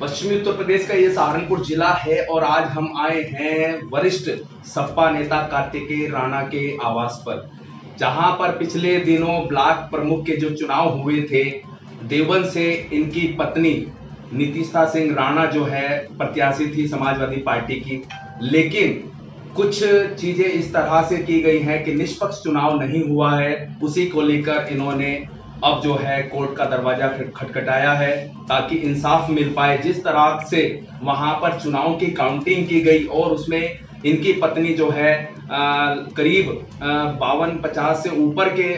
पश्चिमी उत्तर प्रदेश का ये सहारनपुर जिला है और आज हम आए हैं वरिष्ठ सपा नेता कार्तिकेय राणा के आवास पर, जहां पर पिछले दिनों ब्लॉक प्रमुख के जो चुनाव हुए थे, देवबंद से इनकी पत्नी नीतिशा सिंह राणा जो है प्रत्याशी थी समाजवादी पार्टी की, लेकिन कुछ चीजें इस तरह से की गई हैं कि निष्पक्ष चुनाव नहीं हुआ है। उसी को लेकर इन्होंने अब जो है कोर्ट का दरवाजा खटखटाया है ताकि इंसाफ मिल पाए। जिस तरह से वहां पर चुनाव की काउंटिंग की गई और उसमें इनकी पत्नी जो है करीब 52-50 से ऊपर के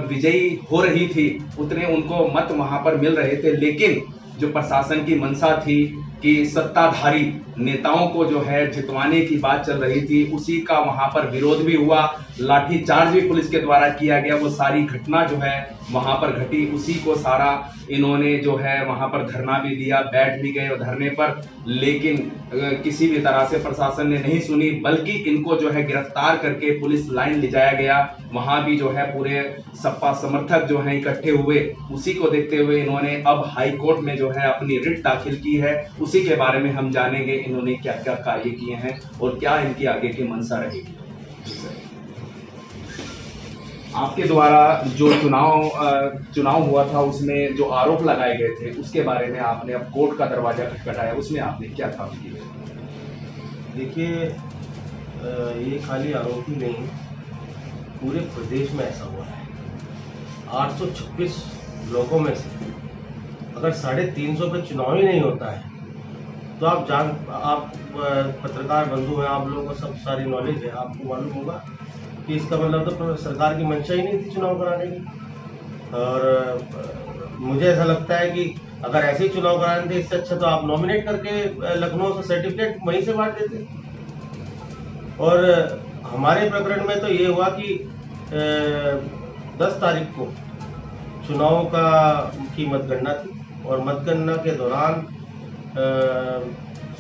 विजयी हो रही थी, उतने उनको मत वहां पर मिल रहे थे, लेकिन जो प्रशासन की मंशा थी कि सत्ताधारी नेताओं को जो है जितवाने की बात चल रही थी, उसी का वहां पर विरोध भी हुआ, लाठीचार्ज भी पुलिस के द्वारा किया गया। वो सारी घटना जो है वहां पर घटी, उसी को सारा इन्होंने जो है वहां पर धरना भी दिया, बैठ भी गए धरने पर, लेकिन किसी भी तरह से प्रशासन ने नहीं सुनी, बल्कि इनको जो है गिरफ्तार करके पुलिस लाइन ले जाया गया। वहां भी जो है पूरे सपा समर्थक जो है इकट्ठे हुए। उसी को देखते हुए इन्होंने अब हाई कोर्ट में जो है अपनी रिट दाखिल की है। उसी के बारे में हम जानेंगे इन्होंने क्या क्या कार्य किए हैं और क्या इनकी आगे की मंशा रहेगी। आपके द्वारा जो चुनाव हुआ था, उसमें जो आरोप लगाए गए थे, उसके बारे में आपने अब कोर्ट का दरवाजा खटखटाया, उसमें आपने क्या काम किए? देखिए, ये खाली आरोप ही नहीं, पूरे प्रदेश में ऐसा हुआ है। 826 ब्लॉकों में से अगर 350 पे चुनाव ही नहीं होता है तो आप पत्रकार बंधु हैं, आप लोगों को सब सारी नॉलेज है, आपको मालूम होगा कि इसका मतलब तो सरकार की मंशा ही नहीं थी चुनाव कराने की। और मुझे ऐसा लगता है कि अगर ऐसे ही चुनाव कराने थे, इससे अच्छा तो आप नॉमिनेट करके लखनऊ से सर्टिफिकेट वहीं से बांट देते। और हमारे प्रकरण में तो ये हुआ कि 10 तारीख को चुनाव की मतगणना थी और मतगणना के दौरान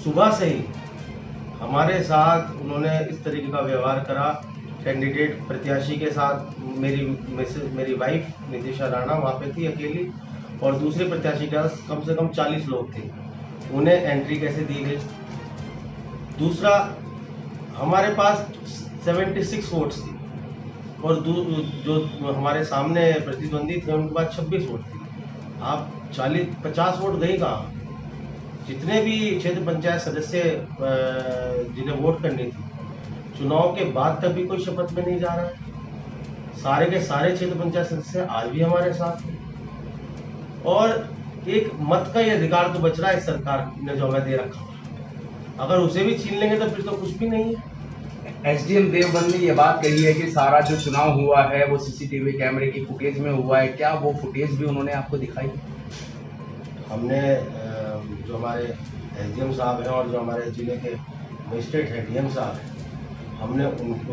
सुबह से ही हमारे साथ उन्होंने इस तरीके का व्यवहार करा। कैंडिडेट प्रत्याशी के साथ मेरी वाइफ नीतिशा राणा वहाँ पे थी अकेली, और दूसरे प्रत्याशी के साथ कम से कम 40 लोग थे। उन्हें एंट्री कैसे दी गई? दूसरा, हमारे पास 76 वोट्स थी और जो हमारे सामने प्रतिद्वंदी थे उनके पास 26 वोट थी। आप 40-50 वोट गई कहाँ? जितने भी क्षेत्र पंचायत सदस्य जिन्हें वोट करनी थी, चुनाव के बाद तक भी कोई शपथ में नहीं जा रहा है। सारे के सारे क्षेत्र पंचायत सदस्य आज भी हमारे साथ हैं और एक मत का ये अधिकार तो बच रहा है सरकार ने जो हमें दे रखा है। अगर उसे भी छीन लेंगे तो फिर तो कुछ भी नहीं है। एसडीएम देवबंद ने ये बात कही है कि सारा जो चुनाव हुआ है वो सीसीटीवी कैमरे की फुटेज में हुआ है। क्या वो फुटेज भी उन्होंने आपको दिखाई? हमने जो हमारे एसडीएम साहब हैं और जो हमारे जिले के मजिस्ट्रेट हैं डीएम साहब हैं, हमने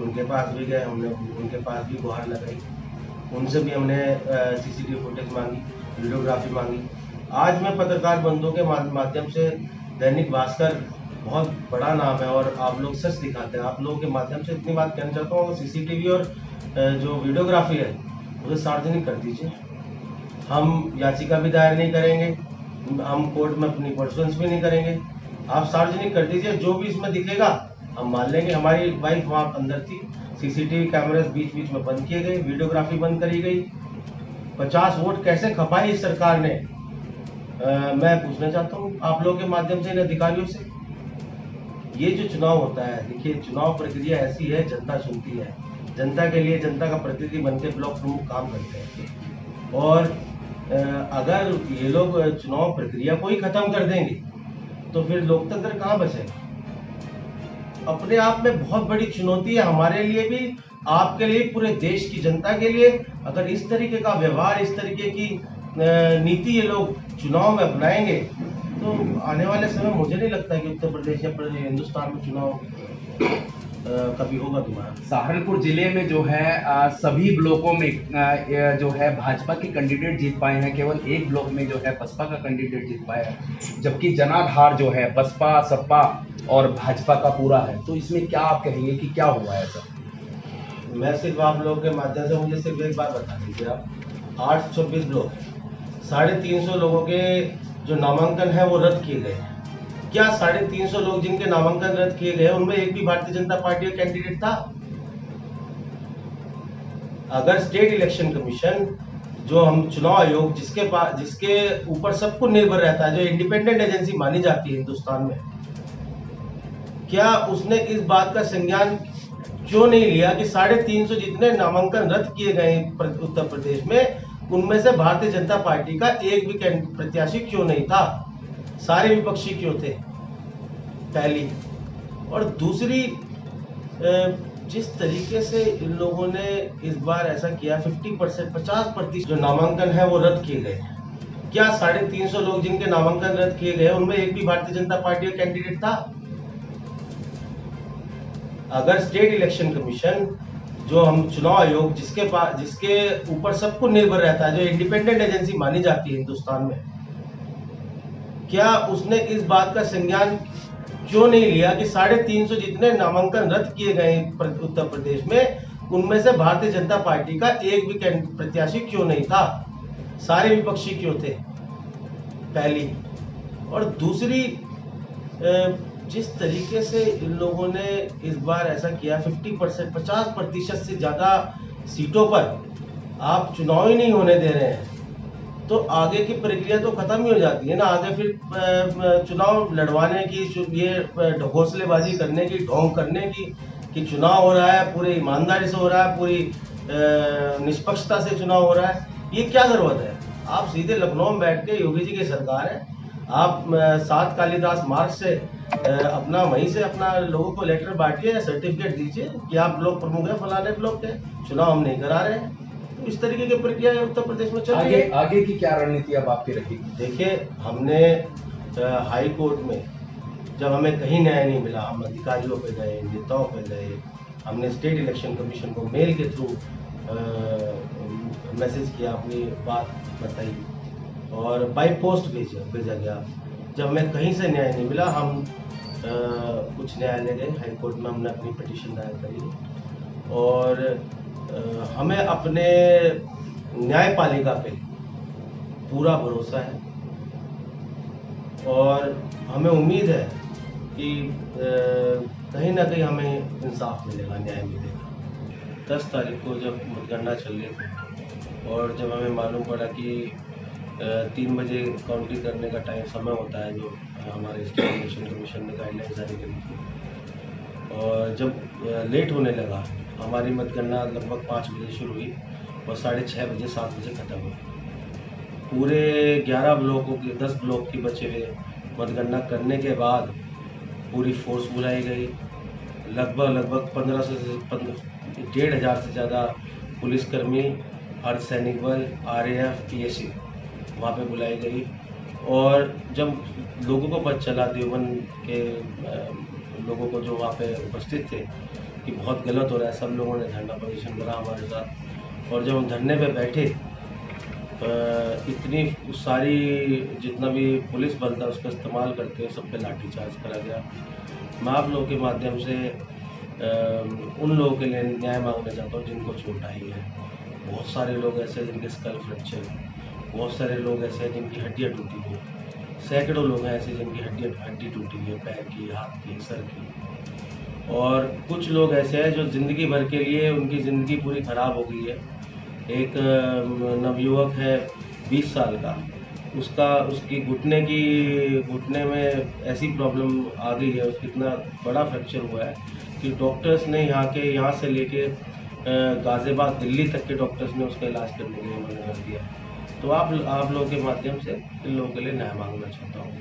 उनके पास भी गए, हमने उनके पास भी गुहार लगाई, उनसे भी हमने सीसीटीवी फुटेज मांगी, वीडियोग्राफी मांगी। आज मैं पत्रकार बंधुओं के माध्यम से, दैनिक भास्कर बहुत बड़ा नाम है और आप लोग सच दिखाते हैं, आप लोगों के माध्यम से इतनी बात कहना चाहता हूँ, सीसीटीवी और जो वीडियोग्राफी है उसे सार्वजनिक कर दीजिए। हम याचिका भी दायर नहीं करेंगे, हम कोर्ट में अपनी परसुएंस भी नहीं करेंगे, आप सार्वजनिक कर दीजिए। जो भी इसमें दिखेगा हम मान लेंगे। हमारी वाइफ वहाँ अंदर थी, सीसीटीवी कैमरास बीच बीच में बंद किए गए, वीडियोग्राफी बंद करी गई। 50 वोट कैसे खपाई इस सरकार ने, मैं पूछना चाहता हूँ आप लोगों के माध्यम से इन अधिकारियों से। ये जो चुनाव होता है, देखिए चुनाव प्रक्रिया ऐसी है, जनता चुनती है, जनता के लिए जनता का प्रतिनिधि बनकर ब्लॉक प्रमुख काम करते हैं। और अगर ये लोग चुनाव प्रक्रिया को ही खत्म कर देंगे तो फिर लोकतंत्र कहाँ बचेगा? अपने आप में बहुत बड़ी चुनौती है हमारे लिए भी, आपके लिए, पूरे देश की जनता के लिए। अगर इस तरीके का व्यवहार, इस तरीके की नीति ये लोग चुनाव में अपनाएंगे तो आने वाले समय मुझे नहीं लगता कि उत्तर प्रदेश या हिंदुस्तान में चुनाव कभी होगा दोबारा। सहारनपुर जिले में जो है सभी ब्लॉकों में जो है भाजपा के कैंडिडेट जीत पाए हैं, केवल एक ब्लॉक में जो है बसपा का कैंडिडेट जीत पाया है, जबकि जनाधार जो है बसपा, सपा और भाजपा का पूरा है। तो इसमें क्या आप कहेंगे कि क्या हुआ है सर? मैं सिर्फ आप लोगों के माध्यम से मुझे सिर्फ एक बात बता दीजिए, आप 826 ब्लॉक, 350 लोगों के जो नामांकन है वो रद्द किए गए हैं। क्या 350 लोग जिनके नामांकन रद्द किए गए उनमें एक भी भारतीय जनता पार्टी का कैंडिडेट था? अगर स्टेट इलेक्शन कमीशन, जो हम चुनाव आयोग जिसके ऊपर सब कुछ निर्भर रहता है, जो इंडिपेंडेंट एजेंसी मानी जाती है हिंदुस्तान में, क्या उसने इस बात का संज्ञान क्यों नहीं लिया कि 350 जितने नामांकन रद्द किए गए उत्तर प्रदेश में, उनमें से भारतीय जनता पार्टी का एक भी प्रत्याशी क्यों नहीं था? सारे विपक्षी क्यों थे? पहली। और दूसरी, जिस तरीके से इन लोगों ने इस बार ऐसा किया, 50% जो नामांकन है वो रद्द किए गए। क्या 350 लोग जिनके नामांकन रद्द किए गए उनमें एक भी भारतीय जनता पार्टी का कैंडिडेट था? अगर स्टेट इलेक्शन कमीशन, जो हम चुनाव आयोग जिसके ऊपर सब कुछ निर्भर रहता है, जो इंडिपेंडेंट एजेंसी मानी जाती है हिंदुस्तान में, क्या उसने इस बात का संज्ञान क्यों नहीं लिया कि 350 जितने नामांकन रद्द किए गए उत्तर प्रदेश में, उनमें से भारतीय जनता पार्टी का एक भी प्रत्याशी क्यों नहीं था? सारे विपक्षी क्यों थे? पहली। और दूसरी, जिस तरीके से इन लोगों ने इस बार ऐसा किया, 50% से ज्यादा सीटों पर आप चुनाव ही नहीं होने दे रहे हैं, तो आगे की प्रक्रिया तो खत्म ही हो जाती है ना। आगे फिर चुनाव लड़वाने की, ये ढकोसलेबाजी करने की, ढोंग करने की कि चुनाव हो रहा है, पूरी ईमानदारी से हो रहा है, पूरी निष्पक्षता से चुनाव हो रहा है, ये क्या जरूरत है? आप सीधे लखनऊ में बैठ के, योगी जी की सरकार है, आप 7 कालिदास मार्ग से अपना वहीं से अपना लोगों को लेटर बांटिए या सर्टिफिकेट दीजिए कि आप ब्लॉक प्रमुख है फलाने ब्लॉक के, चुनाव हम नहीं करा रहे हैं। तो इस तरीके की प्रक्रिया उत्तर प्रदेश में चल रही है। आगे की क्या रणनीति अब आपकी रहेगी? देखिए, हमने हाई कोर्ट में जब हमें कहीं न्याय नहीं मिला, हम अधिकारियों पे गए, नेताओं पे गए, हमने स्टेट इलेक्शन कमीशन को मेल के थ्रू मैसेज किया, अपनी बात बताई और बाय पोस्ट भेजा गया। जब हमें कहीं से न्याय नहीं मिला, हम उच्च न्यायालय गए, हाई कोर्ट में हमने अपनी पिटीशन दायर करी और हमें अपने न्यायपालिका पे पूरा भरोसा है और हमें उम्मीद है कि कहीं ना कहीं हमें इंसाफ मिलेगा, न्याय मिलेगा। 10 तारीख को जब मतगणना चल रही थी और जब हमें मालूम पड़ा कि 3 बजे काउंटिंग करने का समय होता है, जो हमारे स्टेट इलेक्शन कमीशन ने गाइडलाइन जारी करी थी, और जब लेट होने लगा, हमारी मतगणना लगभग 5 बजे शुरू हुई और 6:30 बजे 7 बजे खत्म हुई। पूरे 11 ब्लॉकों के 10 ब्लॉक की बचे हुए मतगणना करने के बाद पूरी फोर्स बुलाई गई। लगभग 1500 से 1,500 से ज़्यादा पुलिसकर्मी, अर्धसैनिक बल, RAF, PSC वहाँ पे बुलाई गई। और जब लोगों को पता चला, देवबंद के लोगों को जो वहाँ पे उपस्थित थे कि बहुत गलत हो रहा है, सब लोगों ने धरना प्रदर्शन करा हमारे साथ। और जब हम धरने पे बैठे, इतनी सारी जितना भी पुलिस बल था उसका इस्तेमाल करते हुए सब पे लाठीचार्ज करा गया। मैं आप लोगों के माध्यम से उन लोगों के लिए न्याय मांगना चाहता हूँ जिनको चोट आई है। बहुत सारे लोग ऐसे हैं जिनके स्कल फ्रैक्चर, बहुत सारे लोग ऐसे हैं जिनकी हड्डियाँ टूटी हुई, सैकड़ों लोग हैं ऐसे जिनकी हड्डी टूटी हुई है, पैर की, हाथ की, सर की। और कुछ लोग ऐसे हैं जो ज़िंदगी भर के लिए उनकी ज़िंदगी पूरी ख़राब हो गई है। एक नवयुवक है 20 साल का, उसकी घुटने में ऐसी प्रॉब्लम आ गई है, उसकी इतना बड़ा फ्रैक्चर हुआ है कि डॉक्टर्स ने यहाँ से लेके गाज़ियाबाद, दिल्ली तक के डॉक्टर्स ने उसका इलाज करने के लिए मना कर दिया। तो आप लोगों के माध्यम से इन लोगों के लिए न्याय मांगना चाहता हूँ।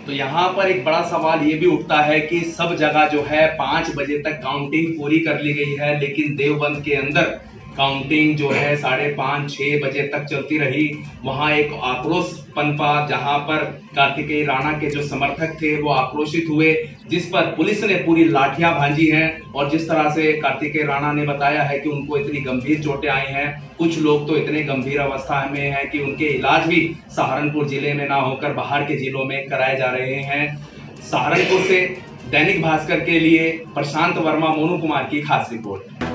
तो यहाँ पर एक बड़ा सवाल ये भी उठता है कि सब जगह जो है 5 बजे तक काउंटिंग पूरी कर ली गई है, लेकिन देवबंद के अंदर काउंटिंग जो है 5:30-6 बजे तक चलती रही। वहां एक आक्रोश पनपा, जहां पर कार्तिकेय राणा के जो समर्थक थे वो आक्रोशित हुए, जिस पर पुलिस ने पूरी लाठियां भांजी हैं। और जिस तरह से कार्तिकेय राणा ने बताया है कि उनको इतनी गंभीर चोटें आई हैं, कुछ लोग तो इतने गंभीर अवस्था में हैं कि उनके इलाज भी सहारनपुर जिले में ना होकर बाहर के जिलों में कराए जा रहे हैं। सहारनपुर से दैनिक भास्कर के लिए प्रशांत वर्मा, मोनू कुमार की खास रिपोर्ट।